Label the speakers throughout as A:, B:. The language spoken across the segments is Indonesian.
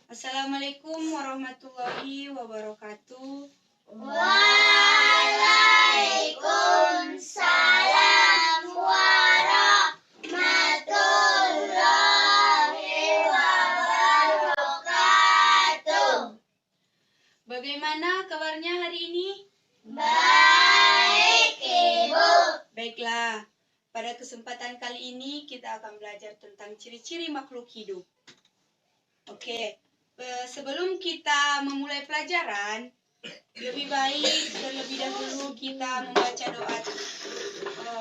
A: Assalamualaikum warahmatullahi wabarakatuh.
B: Waalaikumsalam warahmatullahi wabarakatuh.
A: Bagaimana kabarnya hari ini?
B: Baik, Ibu.
A: Baiklah, pada kesempatan kali ini kita akan belajar tentang ciri-ciri makhluk hidup. Oke, sebelum kita memulai pelajaran, lebih baik terlebih dahulu kita membaca doa.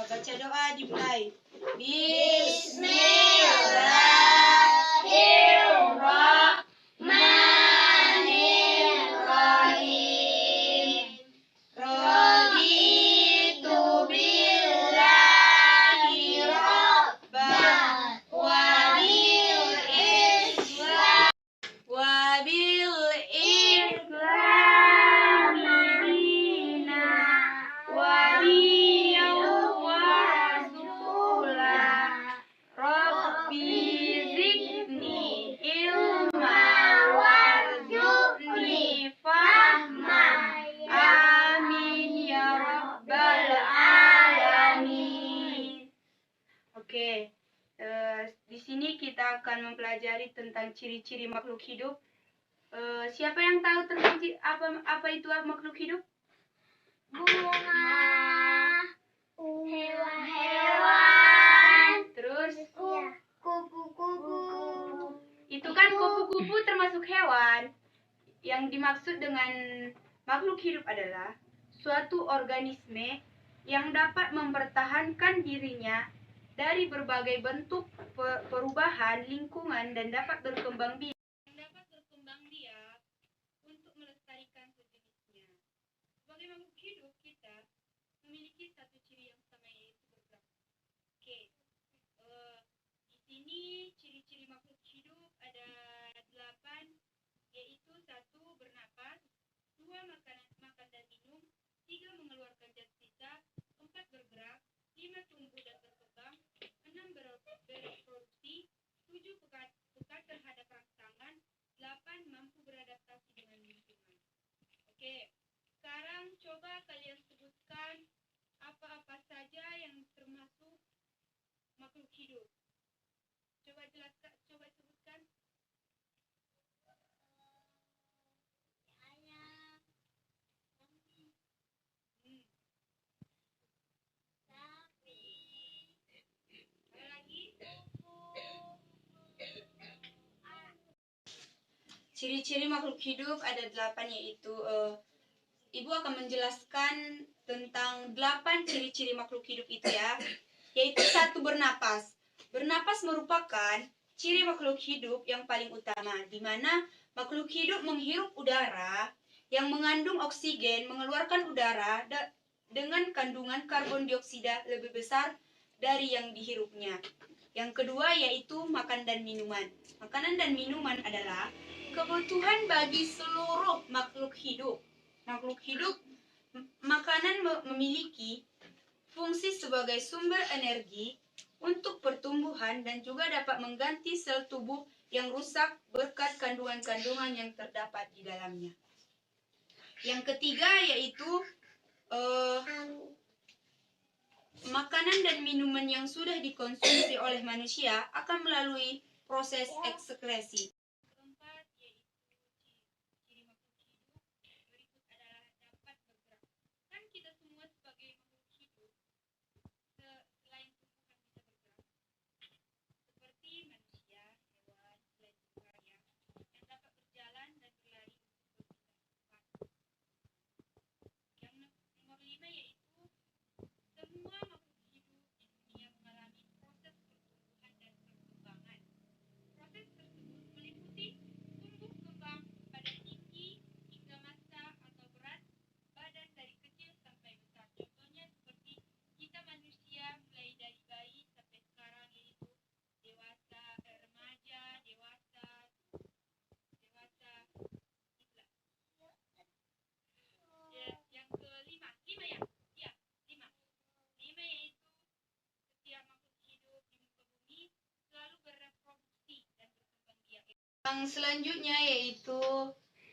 A: Baca doa dimulai.
B: Bismillahirrahmanirrahim. Raditu billahi rabban wa bil Islam dina wa biyawm rasulah. Rabbi zidni ilma warzuqni fahma. Amin ya rabbal alamin.
A: Oke, di sini kita akan mempelajari tentang ciri-ciri makhluk hidup. Siapa yang tahu tentang apa itu makhluk hidup?
B: Bunga, hewan,
A: Terus
B: kupu-kupu.
A: itu kan kupu-kupu termasuk hewan. Yang dimaksud dengan makhluk hidup adalah suatu organisme yang dapat mempertahankan dirinya dari berbagai bentuk perubahan lingkungan dan dapat berkembang biak untuk melestarikan sejenisnya. Sebagai makhluk hidup, kita memiliki satu ciri yang sama, yaitu bergerak. Oke, di sini ciri-ciri makhluk hidup ada 8, yaitu 1. Bernapas, 2. Makan dan minum, 3. Mengeluarkan zat sisa, 4. Bergerak, 5. Tumbuh dan berkembang, 6. Bereproduksi, 7. Peka terhadap rangsangan, 8. Mampu beradaptasi dengan lingkungan. Oke, sekarang coba kalian sebutkan apa-apa saja yang termasuk makhluk hidup. Coba jelaskan, coba sebutkan.
B: Ayam, kambing, sapi,
A: Ada lagi? Ciri-ciri makhluk hidup ada 8, yaitu Ibu akan menjelaskan tentang 8 ciri-ciri makhluk hidup itu ya. Yaitu 1. Bernapas. Bernapas merupakan ciri makhluk hidup yang paling utama, di mana makhluk hidup menghirup udara yang mengandung oksigen, mengeluarkan udara dengan kandungan karbon dioksida lebih besar dari yang dihirupnya. Yang kedua yaitu makan dan minuman. Makanan dan minuman adalah kebutuhan bagi seluruh makhluk hidup. Makhluk hidup, makanan memiliki fungsi sebagai sumber energi untuk pertumbuhan dan juga dapat mengganti sel tubuh yang rusak berkat kandungan-kandungan yang terdapat di dalamnya. Yang ketiga yaitu makanan dan minuman yang sudah dikonsumsi oleh manusia akan melalui proses ekskresi. Keempat yaitu ciri makhluk hidup berikut adalah dapat bergerak. Kan kita semua sebagai makhluk hidup selain tumbuhan bisa bergerak. Seperti manusia, hewan, selain buaya yang dapat berjalan dan berlari untuk berpindah tempat. Yang nomor 5 yaitu semua makhluk hidup di dunia mengalami proses pertumbuhan dan perkembangan. Proses tersebut meliputi Yang selanjutnya yaitu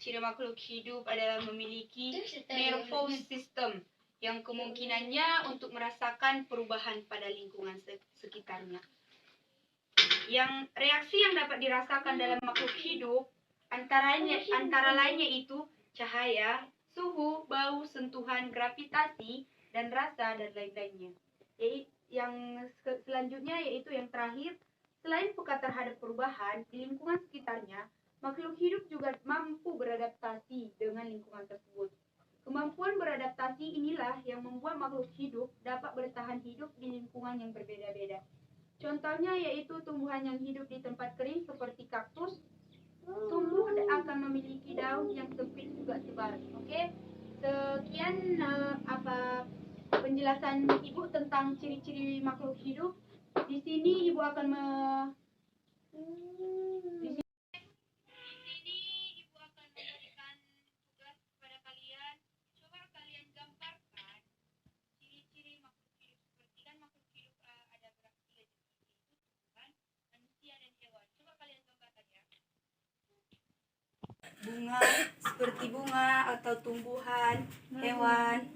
A: ciri makhluk hidup adalah memiliki nervous system yang kemungkinannya untuk merasakan perubahan pada lingkungan sekitarnya. Yang reaksi yang dapat dirasakan dalam makhluk hidup antara lainnya itu cahaya, suhu, bau, sentuhan, gravitasi, dan rasa dan lain-lainnya. Yang selanjutnya yaitu yang terakhir, selain peka terhadap perubahan di lingkungan sekitarnya, makhluk hidup juga mampu beradaptasi dengan lingkungan tersebut. Kemampuan beradaptasi inilah yang membuat makhluk hidup dapat bertahan hidup di lingkungan yang berbeda-beda. Contohnya yaitu tumbuhan yang hidup di tempat kering seperti kaktus, tumbuh akan memiliki daun yang sempit juga sebar. Oke, sekian penjelasan Ibu tentang ciri-ciri makhluk hidup. Di sini Ibu akan Ibu akan memberikan tugas kepada kalian. Coba kalian gambarkan ciri-ciri makhluk hidup. Seperti kan makhluk hidup ada tiga jenis, yaitu tumbuhan, manusia, dan hewan. Coba kalian gambarkan ya. Bunga, seperti bunga atau tumbuhan, hewan.